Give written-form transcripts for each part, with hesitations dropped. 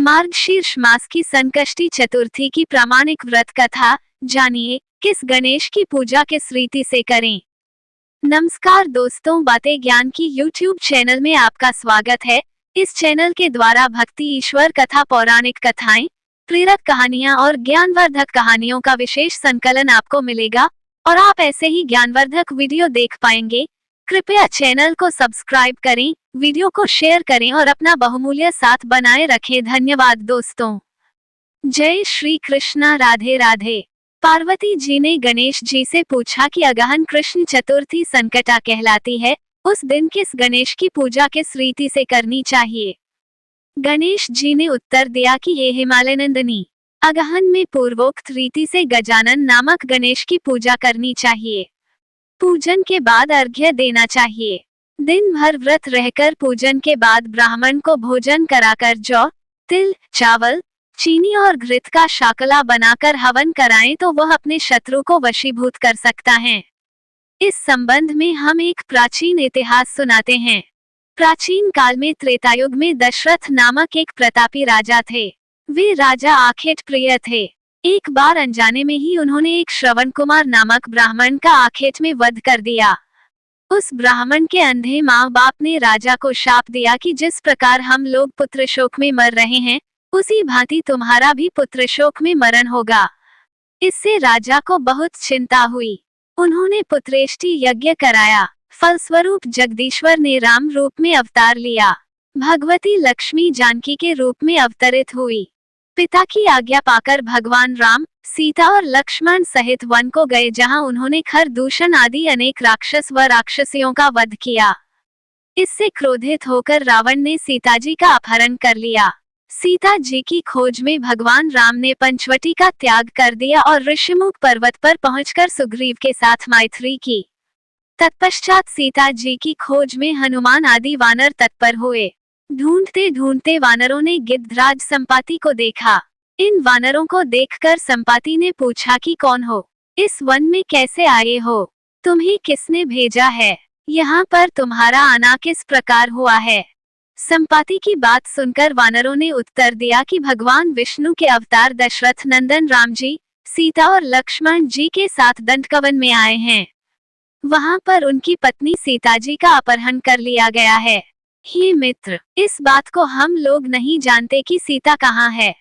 मार्गशीर्ष मास की संकष्टी चतुर्थी की प्रामाणिक व्रत कथा जानिए, किस गणेश की पूजा किस रीति से करें। नमस्कार दोस्तों, बातें ज्ञान की YouTube चैनल में आपका स्वागत है। इस चैनल के द्वारा भक्ति, ईश्वर कथा, पौराणिक कथाएं, प्रेरक कहानियां और ज्ञानवर्धक कहानियों का विशेष संकलन आपको मिलेगा और आप ऐसे ही ज्ञानवर्धक वीडियो देख पाएंगे। कृपया चैनल को सब्सक्राइब करें, वीडियो को शेयर करें और अपना बहुमूल्य साथ बनाए रखें। धन्यवाद दोस्तों। जय श्री कृष्णा। राधे राधे। पार्वती जी ने गणेश जी से पूछा कि अगहन कृष्ण चतुर्थी संकटा कहलाती है, उस दिन किस गणेश की पूजा किस रीति से करनी चाहिए। गणेश जी ने उत्तर दिया कि हे हिमालय नंदनी, अगहन में पूर्वोक्त रीति से गजानन नामक गणेश की पूजा करनी चाहिए। पूजन के बाद अर्घ्य देना चाहिए। दिन भर व्रत रहकर पूजन के बाद ब्राह्मण को भोजन कराकर जौ, तिल, चावल, चीनी और घृत का शाकला बनाकर हवन कराएं तो वह अपने शत्रु को वशीभूत कर सकता है। इस संबंध में हम एक प्राचीन इतिहास सुनाते हैं। प्राचीन काल में त्रेतायुग में दशरथ नामक एक प्रतापी राजा थे। वे राजा आखेट प्रिय थे। एक बार अनजाने में ही उन्होंने एक श्रवण कुमार नामक ब्राह्मण का आखेट में वध कर दिया। उस ब्राह्मण के अंधे माँ बाप ने राजा को शाप दिया कि जिस प्रकार हम लोग पुत्र शोक में मर रहे हैं, उसी भांति तुम्हारा भी पुत्र शोक में मरण होगा। इससे राजा को बहुत चिंता हुई। उन्होंने पुत्रेष्टि यज्ञ कराया। फलस्वरूप जगदीश्वर ने राम रूप में अवतार लिया। भगवती लक्ष्मी जानकी के रूप में अवतरित हुई। पिता की आज्ञा पाकर भगवान राम, सीता और लक्ष्मण सहित वन को गए, जहां उन्होंने खरदूषण आदि अनेक राक्षस व राक्षसियों का वध किया। इससे क्रोधित होकर रावण ने सीता जी का अपहरण कर लिया। सीता जी की खोज में भगवान राम ने पंचवटी का त्याग कर दिया और ऋषिमुख पर्वत पर पहुंचकर सुग्रीव के साथ मैत्री की। तत्पश्चात सीता जी की खोज में हनुमान आदि वानर तत्पर हुए। ढूंढते ढूंढते वानरों ने गिद्धराज संपाति को देखा। इन वानरों को देखकर संपाति ने पूछा कि कौन हो, इस वन में कैसे आए हो, तुम्हें किसने भेजा है, यहाँ पर तुम्हारा आना किस प्रकार हुआ है। संपाति की बात सुनकर वानरों ने उत्तर दिया कि भगवान विष्णु के अवतार दशरथ नंदन राम जी, सीता और लक्ष्मण जी के साथ दंडकवन में आए हैं। वहां पर उनकी पत्नी सीता जी का अपहरण कर लिया गया है। हे मित्र, इस बात को हम लोग नहीं जानते कि सीता कहाँ है।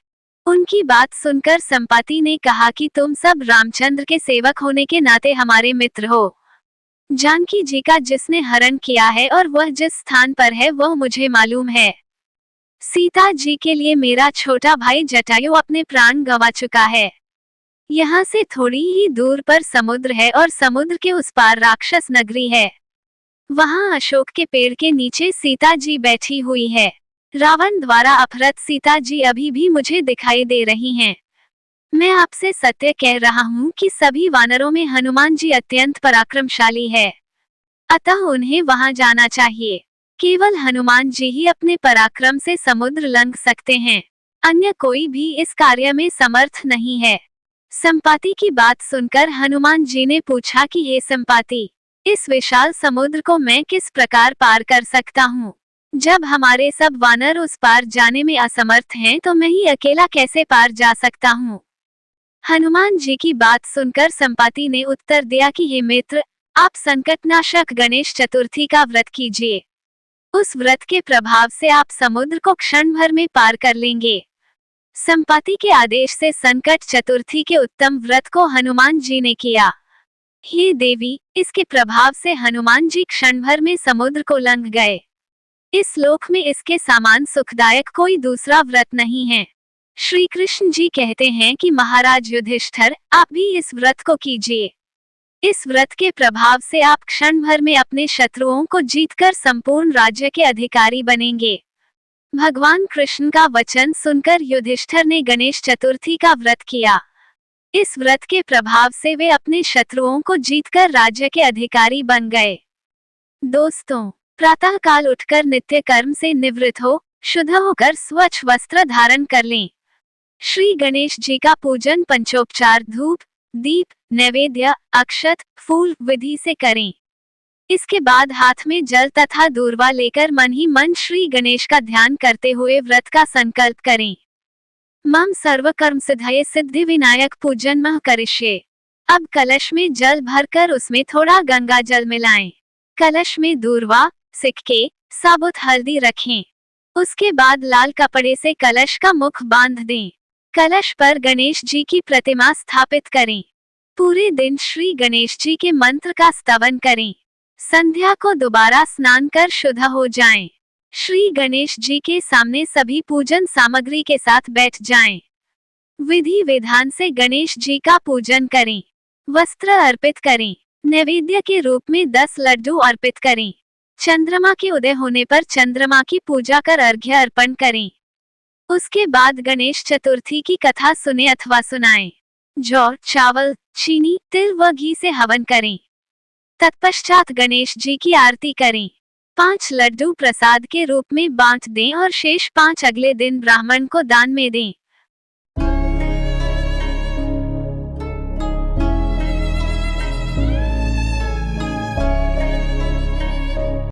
उनकी बात सुनकर संपाति ने कहा कि तुम सब रामचंद्र के सेवक होने के नाते हमारे मित्र हो। जानकी जी का जिसने हरण किया है और वह जिस स्थान पर है वह मुझे मालूम है। सीता जी के लिए मेरा छोटा भाई जटायु अपने प्राण गंवा चुका है। यहाँ से थोड़ी ही दूर पर समुद्र है और समुद्र के उस पार राक्षस नगरी है। वहाँ अशोक के पेड़ के नीचे सीता जी बैठी हुई है। रावण द्वारा अपहृत सीता जी अभी भी मुझे दिखाई दे रही हैं। मैं आपसे सत्य कह रहा हूँ कि सभी वानरों में हनुमान जी अत्यंत पराक्रमशाली है, अतः उन्हें वहां जाना चाहिए। केवल हनुमान जी ही अपने पराक्रम से समुद्र लंघ सकते हैं, अन्य कोई भी इस कार्य में समर्थ नहीं है। संपाति की बात सुनकर हनुमान जी ने पूछा कि हे संपाति, इस विशाल समुद्र को मैं किस प्रकार पार कर सकता हूँ। जब हमारे सब वानर उस पार जाने में असमर्थ हैं, तो मैं ही अकेला कैसे पार जा सकता हूँ। हनुमान जी की बात सुनकर संपाति ने उत्तर दिया कि हे मित्र, आप संकटनाशक गणेश चतुर्थी का व्रत कीजिए। उस व्रत के प्रभाव से आप समुद्र को क्षण भर में पार कर लेंगे। संपाति के आदेश से संकट चतुर्थी के उत्तम व्रत को हनुमान जी ने किया। हे देवी, इसके प्रभाव से हनुमान जी क्षण भर में समुद्र को लंघ गए। इस लोक में इसके समान सुखदायक कोई दूसरा व्रत नहीं है। श्री कृष्ण जी कहते हैं कि महाराज युधिष्ठिर, आप भी इस व्रत को कीजिए। इस व्रत के प्रभाव से आप क्षण भर में अपने शत्रुओं को जीतकर संपूर्ण राज्य के अधिकारी बनेंगे। भगवान कृष्ण का वचन सुनकर युधिष्ठिर ने गणेश चतुर्थी का व्रत किया। इस व्रत के प्रभाव से वे अपने शत्रुओं को जीतकर राज्य के अधिकारी बन गए। दोस्तों, प्रातः काल उठकर नित्य कर्म से निवृत्त हो, शुद्ध होकर स्वच्छ वस्त्र धारण कर लें। श्री गणेश जी का पूजन पंचोपचार धूप, दीप, नैवेद्य, अक्षत, फूल विधि से करें। इसके बाद हाथ में जल तथा दूर्वा लेकर मन ही मन श्री गणेश का ध्यान करते हुए व्रत का संकल्प करें। मम सर्वकर्म सिद्धये सिद्धि विनायक पूजन मह करिष्ये। अब कलश में जल भरकर उसमें थोड़ा गंगा जल मिलाएं। कलश में दूर्वा, सिक्के, साबुत हल्दी रखें। उसके बाद लाल कपड़े से कलश का मुख बांध दें। कलश पर गणेश जी की प्रतिमा स्थापित करें। पूरे दिन श्री गणेश जी के मंत्र का स्तवन करें। संध्या को दोबारा स्नान कर शुद्ध हो जाएं। श्री गणेश जी के सामने सभी पूजन सामग्री के साथ बैठ जाएं। विधि विधान से गणेश जी का पूजन करें। वस्त्र अर्पित करें। नैवेद्य के रूप में 10 लड्डू अर्पित करें। चंद्रमा के उदय होने पर चंद्रमा की पूजा कर अर्घ्य अर्पण करें। उसके बाद गणेश चतुर्थी की कथा सुने अथवा सुनाएं। जौ, चावल, चीनी, तिल व घी से हवन करें। तत्पश्चात गणेश जी की आरती करें। 5 लड्डू प्रसाद के रूप में बांट दें और शेष 5 अगले दिन ब्राह्मण को दान में दें।